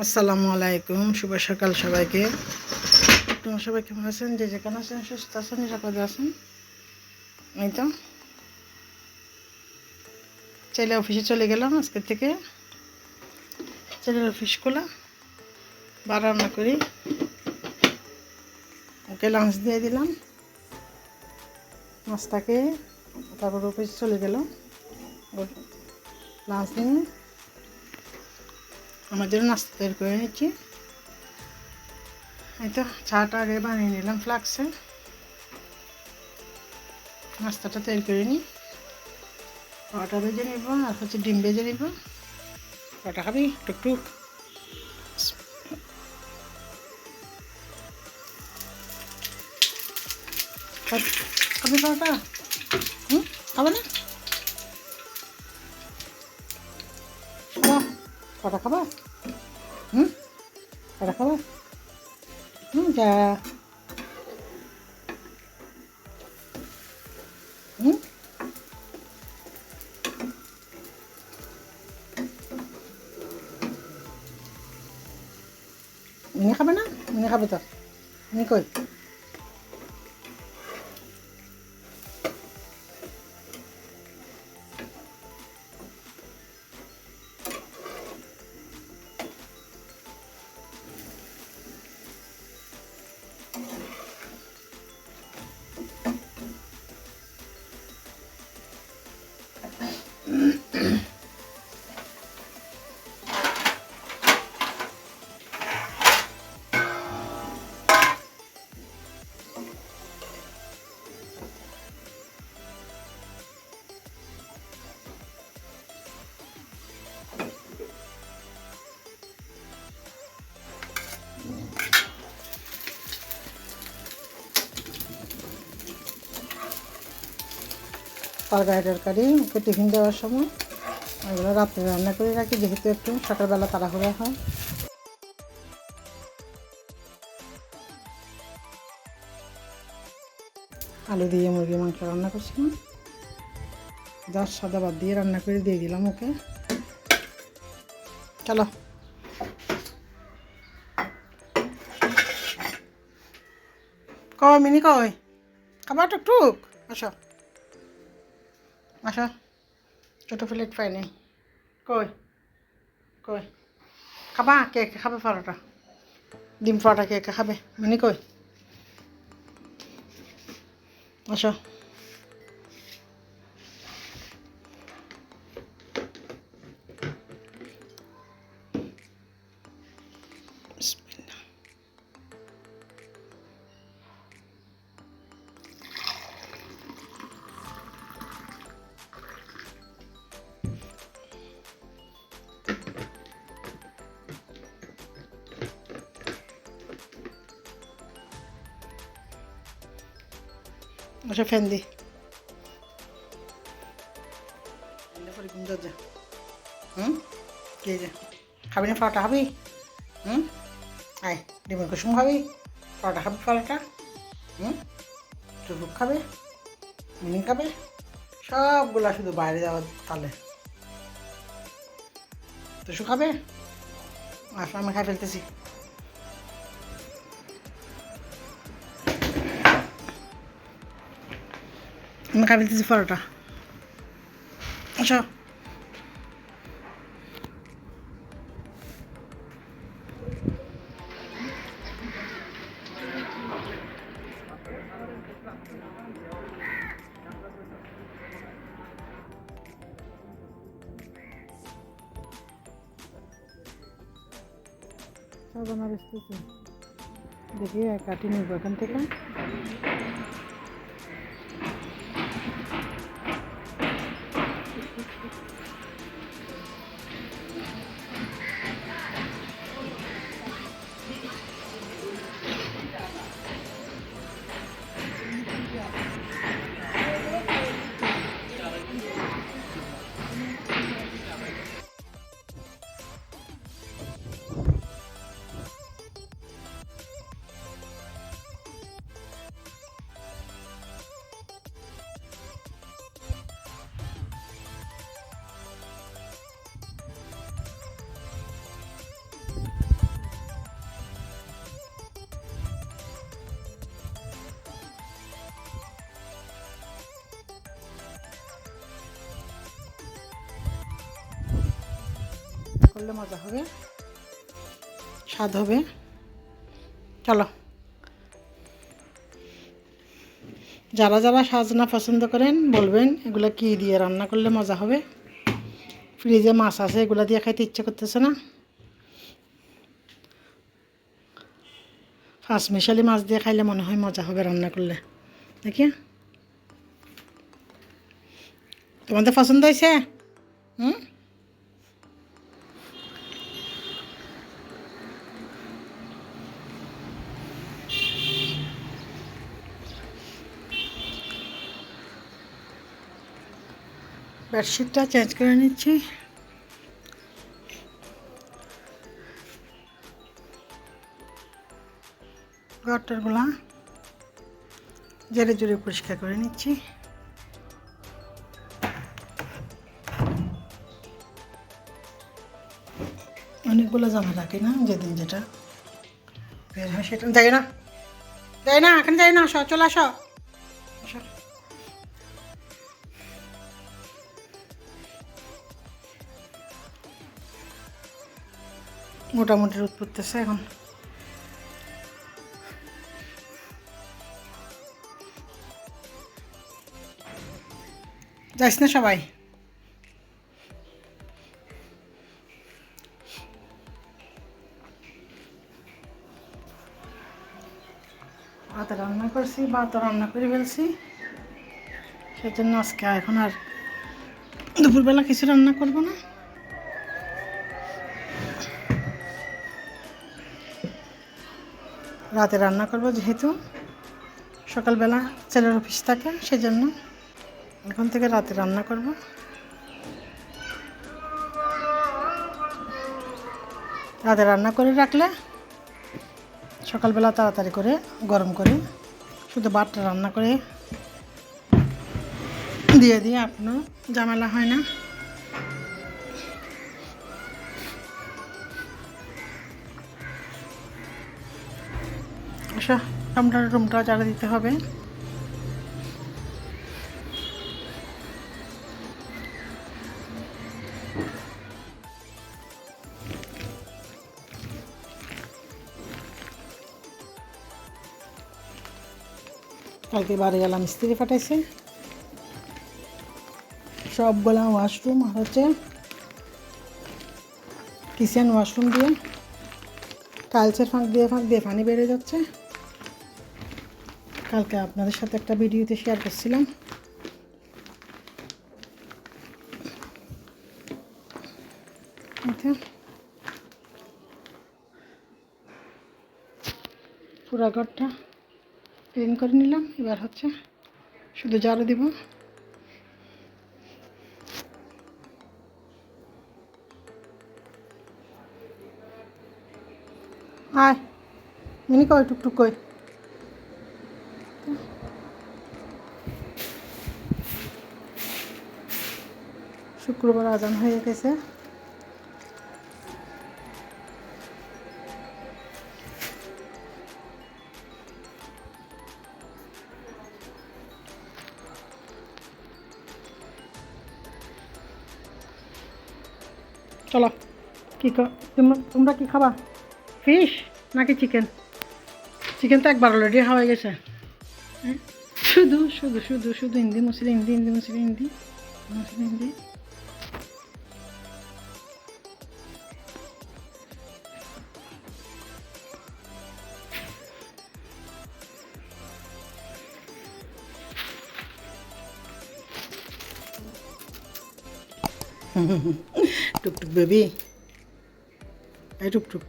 আসসালামু আলাইকুম, শুভ সকাল সবাইকে। তোমরা সবাই কেমন আছেন? যে যেখানে আছেন সুস্থ আছেন, নিরাপদে আছেন। এই তো ছেলে অফিসে চলে গেলাম আজকে থেকে। ছেলের অফিস খোলা, বা রান্না করি, ওকে লাঞ্চ দিয়ে দিলাম। নাস্তাকে তারপর অফিস চলে গেল। লাঞ্চ নিয়ে আমার জন্য নাস্তা তৈরি করে নিচ্ছি। এই তো চাটা আগে বানিয়ে নিলাম ফ্লাক্সে। নাস্তাটা তৈরি করে নিই। পরোটা ভেজে নিব আর ডিম ভেজে নিব। পরোটা খাবি টুকটুক? খাবি পরোটা? খাবে না? খাবা পরোটা খাবা? পরোটা খাবা? যা হুম মিনি খাবে না? মিনি খাবে তো? মিনি কই? তরকারি ওকে টিফিন দেওয়ার সময় এগুলো রাত্রে রান্না করে রাখি, যেহেতু একটু সকালবেলা তাড়াহুড়া হয়। আলু দিয়ে মুরগির মাংস রান্না করছিলাম, জাস্ট সাদা ভাত দিয়ে রান্না করে দিয়ে দিলাম ওকে। চলো কই মিনি কই? খাবার টুকটুক আসো আসো, ছোটো প্লেট পাই নাই। কই কই খাবা? কে কে খাবে পরোটা? ডিম পরোটা কে কে খাবে? মিনি কই? আসো। বিসমিল্লাহ। আসো ফ্যান দি যা। কে যে খাবি না পরোটা খাবি? আয় ডিমের কুসুম খাবি? পরোটা খাবি? পরোটা টুকটুক খাবে? মিনি খাবে? সবগুলা শুধু বাইরে যাওয়ার তালে। তো শু খাবে? আসলে আমি খাই ফেলতেছি। আমি খাই ফেলতেছি পরোটা। আসো। সাবানা বেসতেছে, দেখি কাটি নিব এখান থেকে। করলে মজা হবে, স্বাদ হবে। চলো, যারা যারা সাজনা পছন্দ করেন বলবেন এগুলো কি দিয়ে রান্না করলে মজা হবে। ফ্রিজে মাছ আছে, এগুলো দিয়ে খাইতে ইচ্ছে করতেছে না। পাঁচমিশালি মাছ দিয়ে খাইলে মনে হয় মজা হবে রান্না করলে। দেখি তোমাদের পছন্দ হয়েছে? বেডশিটটা চেঞ্জ করে নিচ্ছি। ঘরটারগুলা জেরে জোরে পরিষ্কার করে নিচ্ছি। অনেকগুলো জামা রাখি না, যেদিন যেটা বের হয় সেটা। যাই না, যাই না, এখন যাই না, আসো, চলে আসো। মোটামুটি রোদ পড়তেছে এখন। যাইস না সবাই। ভাত রান্না করছি, ভাত রান্না করে ফেলছি, সেজন্য আজকে এখন আর দুপুরবেলা কিছু রান্না করব না। রাতে রান্না করব, যেহেতু সকালবেলা ছেলের অফিস থাকে, সেজন্য এখন থেকে রাতে রান্না করব। রাতে রান্না করে রাখলে সকালবেলা তাড়াতাড়ি করে গরম করে শুধু ভাতটা রান্না করে দিয়ে দিয়ে আপনার ঝামেলা হয় না। আচ্ছা, রুমটা ঝাড়ু দিতে হবে। কালকে বাড়ি গেলাম, মিস্ত্রি পাঠাইছে, সবগুলা ওয়াশরুম আর হচ্ছে কিচেন ওয়াশরুম দিয়ে টাইলসের ফাঁক দিয়ে পানি বেড়ে যাচ্ছে। কালকে আপনাদের সাথে একটা ভিডিওতে শেয়ার করছিলাম। পুরা ঘরটা ক্লিন করে নিলাম, এবার হচ্ছে শুধু ঝাড়ু দিব। আয় মিনি কই, টুকটুক কই। শুক্রবার আজান হয়ে গেছে। চলো, কী তোমরা কী খাবা? ফিশ নাকি চিকেন? চিকেন তো একবার অলরেডি হয়ে গেছে। শুধু শুধু শুধু শুধু হিন্দি মুসলিম, হিন্দি হিন্দি মুসলিম, হিন্দি মুসলিম, হিন্দি। টুকটুক বেবি, এই টুকটুক।